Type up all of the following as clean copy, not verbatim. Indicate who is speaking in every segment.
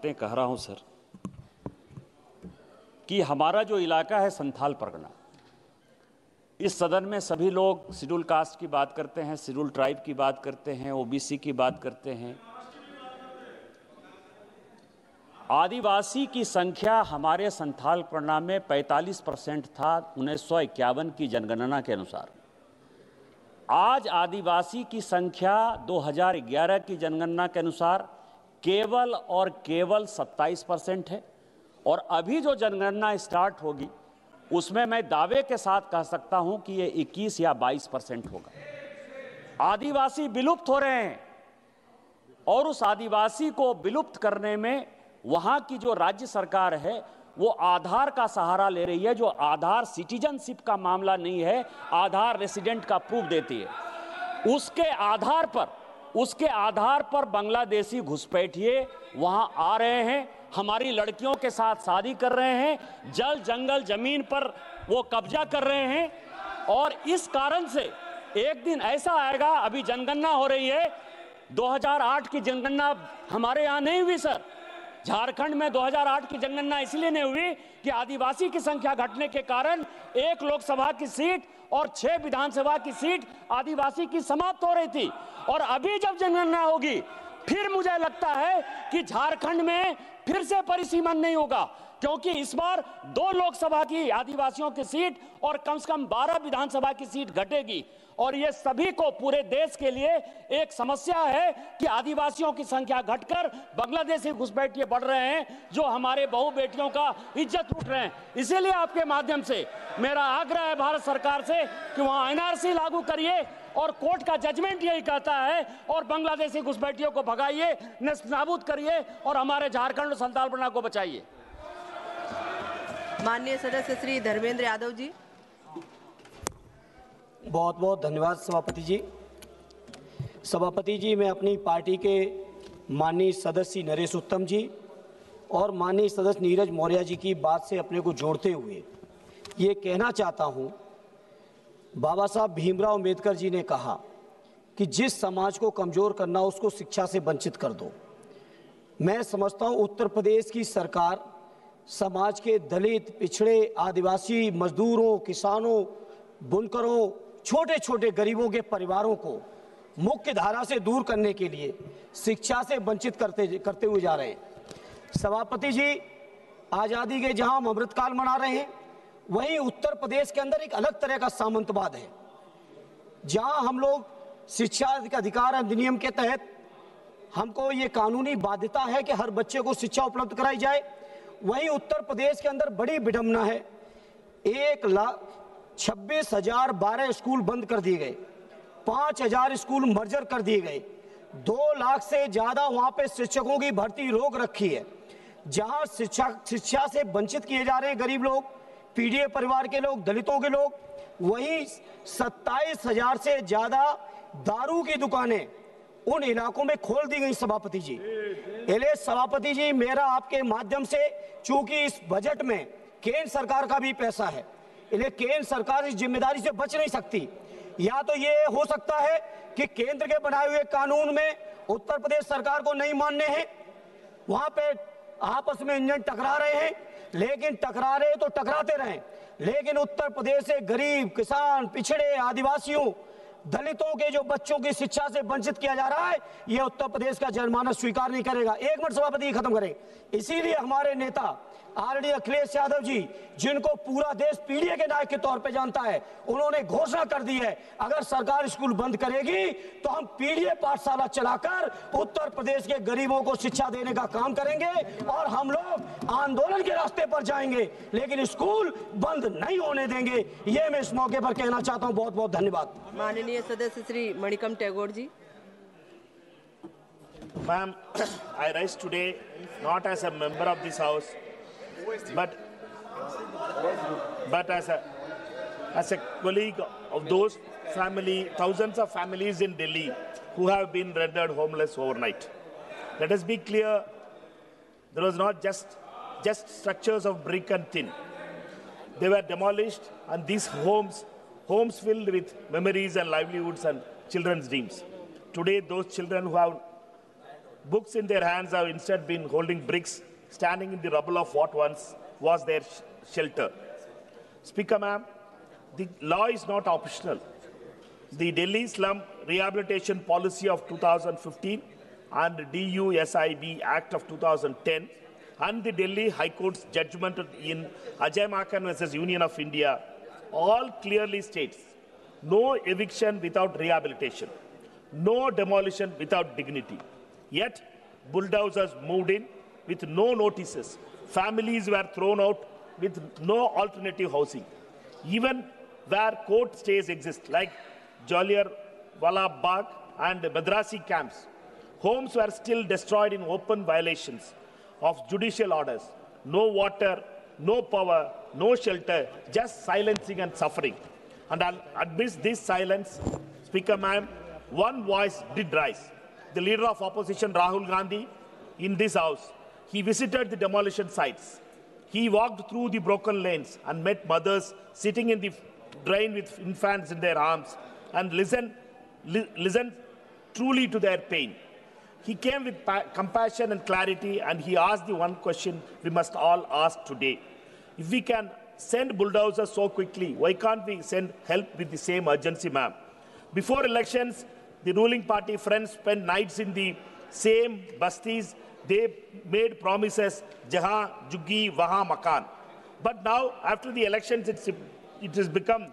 Speaker 1: बातें कह रहा हूं सर कि हमारा जो इलाका है संथाल परगना, इस सदन में सभी लोग शेड्यूल कास्ट की बात करते हैं, शेड्यूल ट्राइब की बात करते हैं, ओबीसी की बात करते हैं। आदिवासी की संख्या हमारे संथाल परगना में 45% था 1951 की जनगणना के अनुसार। आज आदिवासी की संख्या 2011 की जनगणना के अनुसार केवल और केवल 27% है। और अभी जो जनगणना स्टार्ट होगी उसमें मैं दावे के साथ कह सकता हूं कि ये 21 या 22% होगा। आदिवासी विलुप्त हो रहे हैं और उस आदिवासी को विलुप्त करने में वहां की जो राज्य सरकार है वो आधार का सहारा ले रही है, जो आधार सिटीजनशिप का मामला नहीं है, आधार रेसिडेंट का प्रूफ देती है। उसके आधार पर बांग्लादेशी घुसपैठिए वहां आ रहे हैं, हमारी लड़कियों के साथ शादी कर रहे हैं, जल जंगल जमीन पर वो कब्जा कर रहे हैं। और इस कारण से एक दिन ऐसा आएगा, अभी जनगणना हो रही है, 2008 की जनगणना हमारे यहाँ नहीं हुई सर, झारखंड में 2008 की जनगणना इसलिए नहीं हुई कि आदिवासी की संख्या घटने के कारण 1 लोकसभा की सीट और 6 विधानसभा की सीट आदिवासी की समाप्त हो रही थी। और अभी जब जनगणना होगी फिर मुझे लगता है कि झारखंड में फिर से परिसीमन नहीं होगा, क्योंकि इस बार 2 लोकसभा की आदिवासियों की सीट और कम से कम 12 विधानसभा की सीट घटेगी। और ये सभी को, पूरे देश के लिए एक समस्या है कि आदिवासियों की संख्या घटकर बांग्लादेशी घुसपैठिए बढ़ रहे हैं, जो हमारे बहू बेटियों का इज्जत लूट रहे हैं। इसीलिए आपके माध्यम से मेरा आग्रह है भारत सरकार से कि वहां एनआरसी लागू करिए और कोर्ट का जजमेंट यही कहता है, और बांग्लादेशी घुसपैठियों को भगाइए, नेस्तनाबूद करिए और हमारे झारखंड और संथाल परगना को बचाइए।
Speaker 2: माननीय सदस्य श्री धर्मेंद्र यादव जी।
Speaker 3: बहुत बहुत धन्यवाद सभापति जी। सभापति जी, मैं अपनी पार्टी के माननीय सदस्य नरेश उत्तम जी और माननीय सदस्य नीरज मौर्य जी की बात से अपने को जोड़ते हुए ये कहना चाहता हूँ, बाबा साहब भीमराव अंबेडकर जी ने कहा कि जिस समाज को कमज़ोर करना उसको शिक्षा से वंचित कर दो। मैं समझता हूँ उत्तर प्रदेश की सरकार समाज के दलित, पिछड़े, आदिवासी, मजदूरों, किसानों, बुनकरों, छोटे छोटे गरीबों के परिवारों को मुख्य धारा से दूर करने के लिए शिक्षा से वंचित करते हुए जा रहे हैं। सभापति जी, आज़ादी के जहां हम अमृतकाल मना रहे हैं, वहीं उत्तर प्रदेश के अंदर एक अलग तरह का सामंतवाद है, जहां हम लोग शिक्षा अधिकार अधिनियम के तहत हमको ये कानूनी बाध्यता है कि हर बच्चे को शिक्षा उपलब्ध कराई जाए। वहीं उत्तर प्रदेश के अंदर बड़ी विडंबना है, 1,26,012 स्कूल बंद कर दिए गए, 5,000 स्कूल मर्जर कर दिए गए, 2 लाख से ज़्यादा वहाँ पे शिक्षकों की भर्ती रोक रखी है। जहाँ शिक्षा से वंचित किए जा रहे हैं गरीब लोग, पीड़ित परिवार के लोग, दलितों के लोग, वहीं 27,000 से ज़्यादा दारू की दुकानें उन इलाकों में खोल दी गई। सभापति जी, सभापति जी, मेरा आपके माध्यम से, चूंकि इस बजट में केंद्र सरकार का भी पैसा है, इसलिए केंद्र सरकार इस जिम्मेदारी से बच नहीं सकती। या तो ये हो सकता है कि केंद्र के बनाए हुए कानून में उत्तर प्रदेश सरकार को नहीं मानने हैं, वहां पे आपस में इंजन टकरा रहे हैं, लेकिन टकरा रहे तो टकराते रहें, लेकिन उत्तर प्रदेश से गरीब, किसान, पिछड़े, आदिवासियों, दलितों के जो बच्चों की शिक्षा से वंचित किया जा रहा है, यह उत्तर प्रदेश का जनमानस स्वीकार नहीं करेगा। एक मिनट सभापति खत्म करें। इसीलिए हमारे नेता आरडी अखिलेश यादव जी, जिनको पूरा देश पीढ़ी के नायक के तौर पे जानता है, उन्होंने घोषणा कर दी है, अगर सरकार स्कूल बंद करेगी तो हम पीढ़ी पाठशाला चलाकर उत्तर प्रदेश के गरीबों को शिक्षा देने का काम करेंगे और हम लोग आंदोलन के रास्ते पर जाएंगे, लेकिन स्कूल बंद नहीं होने देंगे। ये मैं इस मौके पर कहना चाहता हूँ। बहुत बहुत धन्यवाद।
Speaker 2: माननीय सदस्य Shri Manickam Tagore ji.
Speaker 4: Ma'am, I rise today not as a member of this house, but as a colleague of those thousands of families in Delhi who have been rendered homeless overnight. Let us be clear, there was not just structures of brick and tin. They were demolished, and these homes filled with memories and livelihoods and children's dreams. Today, those children who have Books in their hands have instead been holding bricks, standing in the rubble of what once was their shelter. Speaker ma'am, the law is not optional. The Delhi Slum Rehabilitation Policy of 2015 and the DUSIB Act of 2010 and the Delhi High Court's judgment in Ajay Maken versus Union of India all clearly states no eviction without rehabilitation, no demolition without dignity. Yet, bulldozers moved in with no notices. Families were thrown out with no alternative housing. Even where court stays exist, like Jallianwala Bagh and Madrasi camps, homes were still destroyed in open violations of judicial orders. No water, no power, no shelter, just silencing and suffering. And amidst this silence, Speaker ma'am, one voice did rise. The leader of opposition, Rahul Gandhi, in this house, he visited the demolition sites. He walked through the broken lanes and met mothers sitting in the drain with infants in their arms and listened truly to their pain. He came with compassion and clarity, and he asked the one question we must all ask today. If we can send bulldozers so quickly, why can't we send help with the same urgency, ma'am? Before elections, the ruling party friends spent nights in the same bastis. They made promises, jahan juggi, wahan makan. But now, after the elections, it has become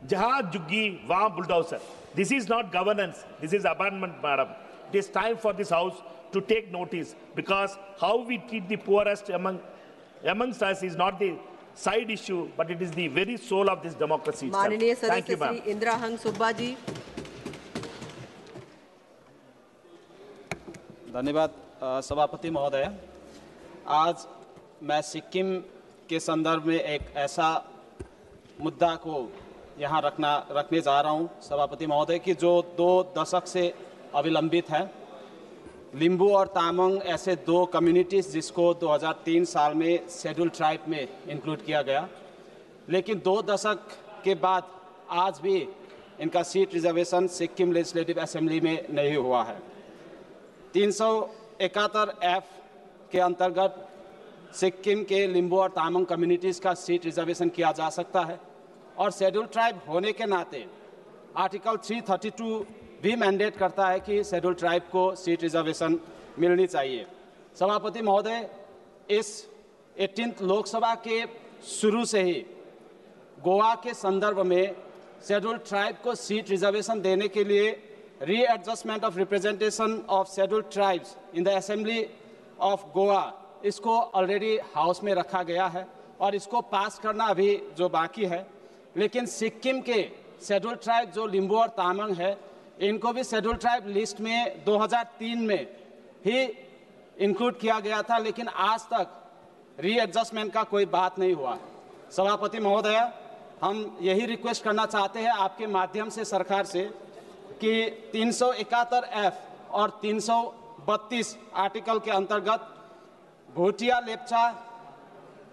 Speaker 4: jahan juggi, wahan bulldozer. This is not governance. This is abandonment, madam. It is time for this house to take notice, because how we treat the poorest amongst us is not the side issue, but it is the very soul of this democracy itself.
Speaker 2: माननीय
Speaker 4: Thank you,
Speaker 2: सदस्य
Speaker 4: ma'am.
Speaker 2: Shri Indira हंग सुब्बा जी।
Speaker 5: धन्यवाद सभापति महोदय। आज मैं सिक्किम के संदर्भ में एक ऐसा मुद्दा को यहाँ रखने जा रहा हूँ सभापति महोदय कि जो 2 दशक से अविलंबित है। लिम्बू और तामांग ऐसे 2 कम्युनिटीज़ जिसको 2003 साल में शेड्यूल ट्राइब में इंक्लूड किया गया, लेकिन 2 दशक के बाद आज भी इनका seat reservation Sikkim legislative assembly में नहीं हुआ है। 371F के अंतर्गत सिक्किम के लिम्बू और तामांग कम्युनिटीज़ का सीट रिजर्वेशन किया जा सकता है, और शेड्यूल ट्राइब होने के नाते आर्टिकल 332 भी मैंडेट करता है कि शेड्यूल ट्राइब को सीट रिजर्वेशन मिलनी चाहिए। सभापति महोदय, इस 18th लोकसभा के शुरू से ही गोवा के संदर्भ में शेड्यूल ट्राइब को सीट रिजर्वेशन देने के लिए readjustment of representation of schedule tribes in the assembly of Goa, इसको ऑलरेडी हाउस में रखा गया है और इसको पास करना अभी जो बाकी है। लेकिन सिक्किम के शेड्यूल ट्राइब जो लिम्बू और तामांग है, इनको भी शेड्यूल ट्राइब लिस्ट में 2003 में ही इंक्लूड किया गया था, लेकिन आज तक रीएडजस्टमेंट का कोई बात नहीं हुआ। सभापति महोदय, हम यही रिक्वेस्ट करना चाहते हैं आपके माध्यम से सरकार से कि 371F और 332 आर्टिकल के अंतर्गत भूटिया लेप्चा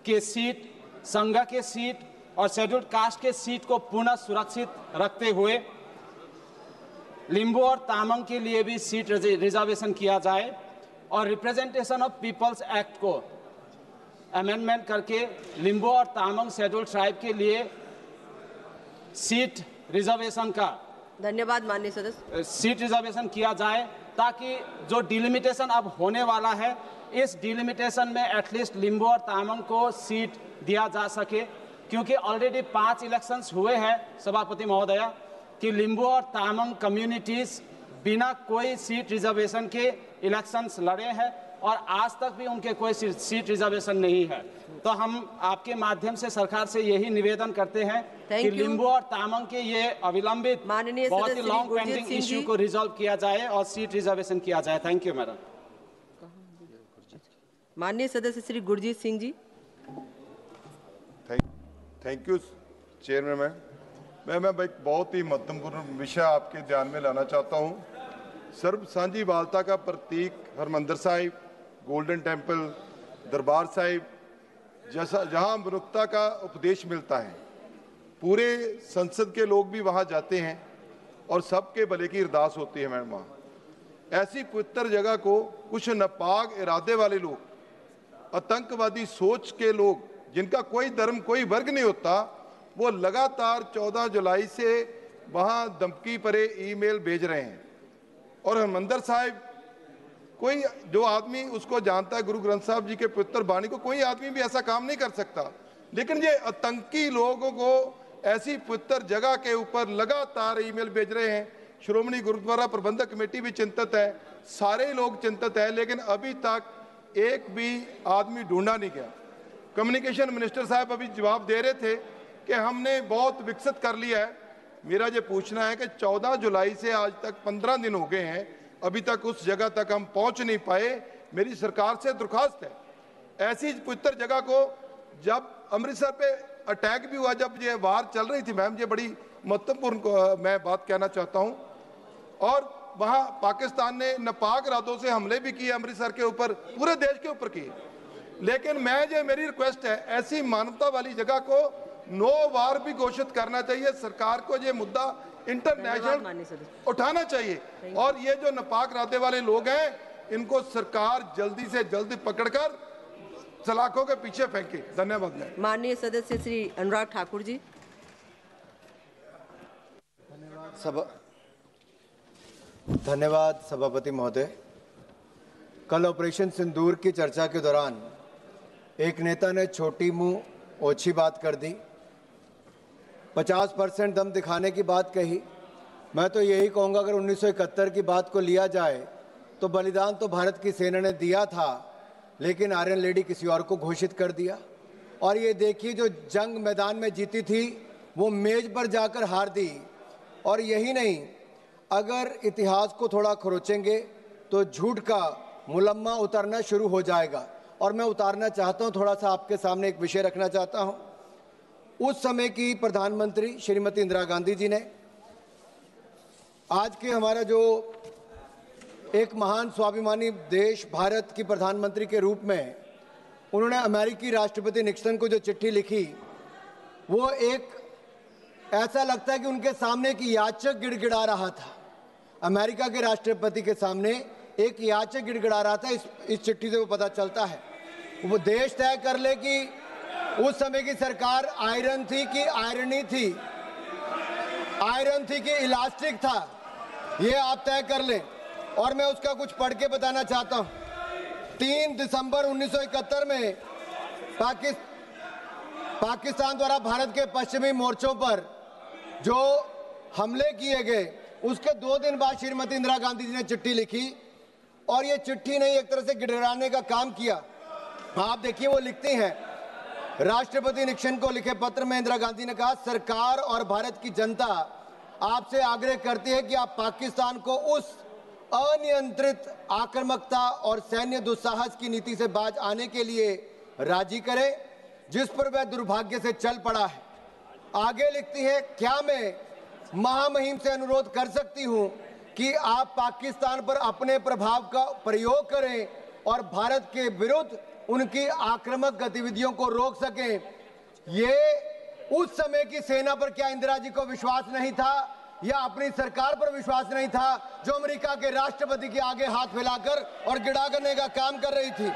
Speaker 5: के सीट, संघ के सीट और शेड्यूल्ड कास्ट के सीट को पुनः सुरक्षित रखते हुए लिम्बू और तामांग के लिए भी सीट रिजर्वेशन किया जाए, और रिप्रेजेंटेशन ऑफ पीपल्स एक्ट को अमेंडमेंट करके लिम्बू और तामांग शेड्यूल्ड ट्राइब के लिए सीट रिजर्वेशन का
Speaker 2: धन्यवाद माननीय सदस्य।
Speaker 5: सीट रिजर्वेशन किया जाए, ताकि जो डिलिमिटेशन अब होने वाला है, इस डिलिमिटेशन में एटलीस्ट लिम्बू और तामांग को सीट दिया जा सके, क्योंकि ऑलरेडी 5 इलेक्शंस हुए हैं सभापति महोदय कि लिम्बू और तामांग कम्युनिटीज़ बिना कोई सीट रिजर्वेशन के इलेक्शंस लड़े हैं और आज तक भी उनके कोई सीट रिजर्वेशन नहीं है। तो हम आपके माध्यम से सरकार से यही निवेदन करते हैं कि लिम्बू और तामांग के ये अविलंबित बहुत ही लॉन्ग पेंडिंग इश्यू को रिजॉल्व किया जाए और सीट रिजर्वेशन किया जाए। Thank you madam.
Speaker 2: माननीय सदस्य Shri Gurjeet Singh ji.
Speaker 6: Thank you chairman ma'am. मैं एक बहुत ही महत्वपूर्ण विषय आपके ध्यान में लाना चाहता हूँ। सर्व सांझी वालता का प्रतीक हरमंदिर साहिब, गोल्डन टेम्पल, दरबार साहिब जैसा जहाँ मनुष्यता का उपदेश मिलता है, पूरे संसद के लोग भी वहाँ जाते हैं और सबके भले की अरदास होती है मैम वहाँ। ऐसी पवित्र जगह को कुछ नापाक इरादे वाले लोग, आतंकवादी सोच के लोग, जिनका कोई धर्म कोई वर्ग नहीं होता, वो लगातार 14 जुलाई से वहां धमकी भरे ईमेल भेज रहे हैं। और हरमंदिर साहिब, कोई जो आदमी उसको जानता है, गुरु ग्रंथ साहब जी के पवित्र बाणी को, कोई आदमी भी ऐसा काम नहीं कर सकता। लेकिन ये आतंकी लोगों को ऐसी पवित्र जगह के ऊपर लगातार ईमेल भेज रहे हैं। श्रोमणी गुरुद्वारा प्रबंधक कमेटी भी चिंतित है, सारे लोग चिंतित है, लेकिन अभी तक एक भी आदमी ढूंढा नहीं गया। कम्युनिकेशन मिनिस्टर साहब अभी जवाब दे रहे थे कि हमने बहुत विकसित कर लिया है। मेरा ये पूछना है कि 14 जुलाई से आज तक 15 दिन हो गए हैं, अभी तक उस जगह तक हम पहुंच नहीं पाए। मेरी सरकार से दरख्वास्त है, ऐसी पवित्र जगह को, जब अमृतसर पे अटैक भी हुआ, जब ये वार चल रही थी मैम, ये बड़ी महत्वपूर्ण मैं बात कहना चाहता हूं, और वहां पाकिस्तान ने नापाक इरादों से हमले भी किए अमृतसर के ऊपर, पूरे देश के ऊपर किए। लेकिन मेरी रिक्वेस्ट है, ऐसी मानवता वाली जगह को नो वार भी घोषित करना चाहिए। सरकार को ये मुद्दा इंटरनेशनल उठाना चाहिए, और ये जो नापाक इरादे वाले लोग हैं, इनको सरकार जल्दी से जल्दी पकड़कर सलाखों के पीछे फेंके। धन्यवाद।
Speaker 2: माननीय सदस्य श्री अनुराग ठाकुर जी।
Speaker 7: धन्यवाद सभापति महोदय। कल ऑपरेशन सिंदूर की चर्चा के दौरान एक नेता ने छोटी मुंह ओछी बात कर दी, 50% दम दिखाने की बात कही। मैं तो यही कहूँगा, अगर 1971 की बात को लिया जाए तो बलिदान तो भारत की सेना ने दिया था, लेकिन आयरन लेडी किसी और को घोषित कर दिया। और ये देखिए, जो जंग मैदान में जीती थी वो मेज पर जाकर हार दी। और यही नहीं, अगर इतिहास को थोड़ा खरोचेंगे तो झूठ का मुलम्मा उतरना शुरू हो जाएगा। और मैं उतारना चाहता हूं, थोड़ा सा आपके सामने एक विषय रखना चाहता हूं। उस समय की प्रधानमंत्री श्रीमती इंदिरा गांधी जी ने, आज के हमारा जो एक महान स्वाभिमानी देश भारत की प्रधानमंत्री के रूप में, उन्होंने अमेरिकी राष्ट्रपति निक्सन को जो चिट्ठी लिखी, वो एक ऐसा लगता है कि उनके सामने एक याचक गिड़गिड़ा रहा था। अमेरिका के राष्ट्रपति के सामने एक याचक गिड़गिड़ा रहा था। इस चिट्ठी से वो पता चलता है। वो देश तय कर ले कि उस समय की सरकार आयरन थी कि आयरनी थी, आयरन थी कि इलास्टिक था, ये आप तय कर लें। और मैं उसका कुछ पढ़ के बताना चाहता हूं। 3 दिसंबर 1971 में पाकिस्तान द्वारा भारत के पश्चिमी मोर्चों पर जो हमले किए गए, उसके 2 दिन बाद श्रीमती इंदिरा गांधी जी ने चिट्ठी लिखी। और ये चिट्ठी नहीं, एक तरह से गिड़गिड़ाने का काम किया। आप देखिए, वो लिखती हैं, राष्ट्रपति निक्सन को लिखे पत्र में इंदिरा गांधी ने कहा, सरकार और भारत की जनता आपसे आग्रह करती है कि आप पाकिस्तान को उस अनियंत्रित आक्रामकता और सैन्य दुस्साहस की नीति से बाज आने के लिए राजी करें जिस पर वह दुर्भाग्य से चल पड़ा है। आगे लिखती है, क्या मैं महामहिम से अनुरोध कर सकती हूं कि आप पाकिस्तान पर अपने प्रभाव का प्रयोग करें और भारत के विरुद्ध उनकी आक्रामक गतिविधियों को रोक सकें। ये उस समय की सेना पर क्या इंदिरा जी को विश्वास नहीं था, या अपनी सरकार पर विश्वास नहीं था, जो अमेरिका के राष्ट्रपति के आगे हाथ फैलाकर और गिड़ा करने का काम कर रही थी।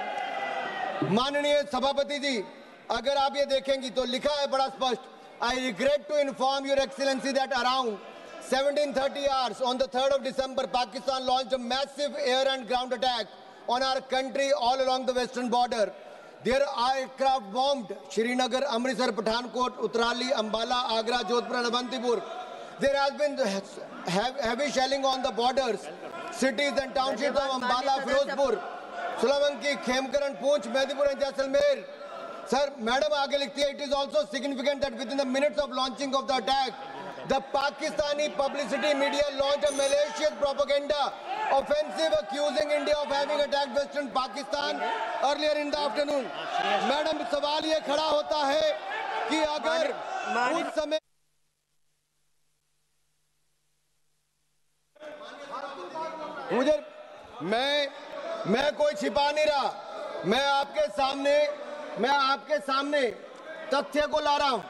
Speaker 7: माननीय सभापति जी, अगर आप ये देखेंगी तो लिखा है बड़ा स्पष्ट, I regret to inform your excellency that around 17:30 hours on the 3rd of December, Pakistan launched a massive air and ground attack on our country all along the western border. Their aircraft bombed Srinagar, Amritsar, Pathankot, Utrali, Ambala, Agra, Jodhpur and Avantipur. There has been heavy shelling on the borders, cities and townships of Ambala, Firozpur, Sulavanki, Khemkaran, Poonch, Medipur and Jaisalmer. Sir, Madam आगे लिखती है, it is also significant that within the minutes of launching of the attack, the Pakistani publicity media launched a malicious propaganda offensive accusing India of having attacked Western Pakistan earlier in the afternoon. Madam, सवाल ये खड़ा होता है कि अगर उस समय मुझे मैं कोई छिपा नहीं रहा, मैं आपके सामने तथ्य को ला रहा हूं।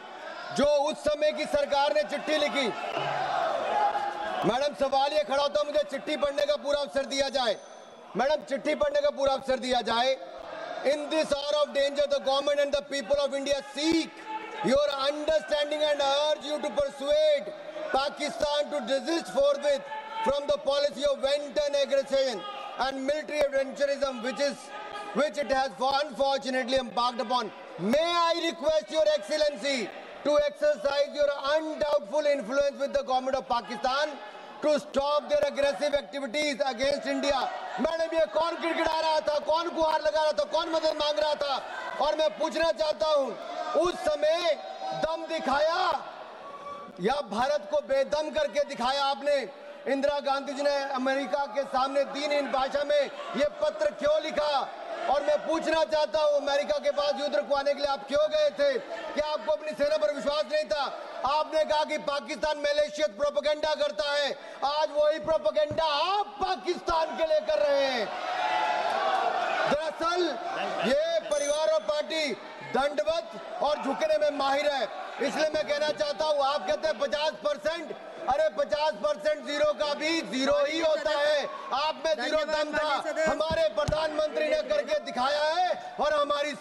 Speaker 7: जो उस समय की सरकार ने चिट्ठी लिखी, मैडम सवाल ये खड़ा होता, मुझे चिट्ठी पढ़ने का पूरा अवसर दिया जाए। मैडम चिट्ठी पढ़ने का पूरा अवसर दिया जाए। In this hour of danger, the government and the people of India seek your understanding and urge you to persuade Pakistan to desist forthwith from the policy of wanton aggression and military adventurism which it has unfortunately embarked upon. May I request your excellency to exercise your undoubtful influence with the government of Pakistan to stop their aggressive activities against India. Madam ये कौन गिड़गिड़ा रहा था, कौन गुहार लगा रहा था, कौन मदद मांग रहा था? और मैं पूछना चाहता हूं, उस समय दम दिखाया या भारत को बेदम करके दिखाया आपने? इंदिरा गांधी जी ने अमेरिका के सामने दीनहीन भाषा में ये पत्र क्यों लिखा? और मैं पूछना चाहता हूं, अमेरिका के पास युद्ध रुकवाने के लिए आप क्यों गए थे? क्या आपको अपनी सेना पर विश्वास नहीं था? आपने कहा कि पाकिस्तान मैलिशियस प्रोपेगेंडा करता है। आज वही प्रोपेगेंडा आप पाकिस्तान के लिए कर रहे हैं। दरअसल ये परिवार और पार्टी दंडवत और झुकने में माहिर है। इसलिए मैं कहना चाहता हूं, आप कहते हैं 50%, अरे 50% जीरो का भी जीरो ही होता है। आप में जीरो दम था, हमारे प्रधानमंत्री ने करके दिखाया है और हमारी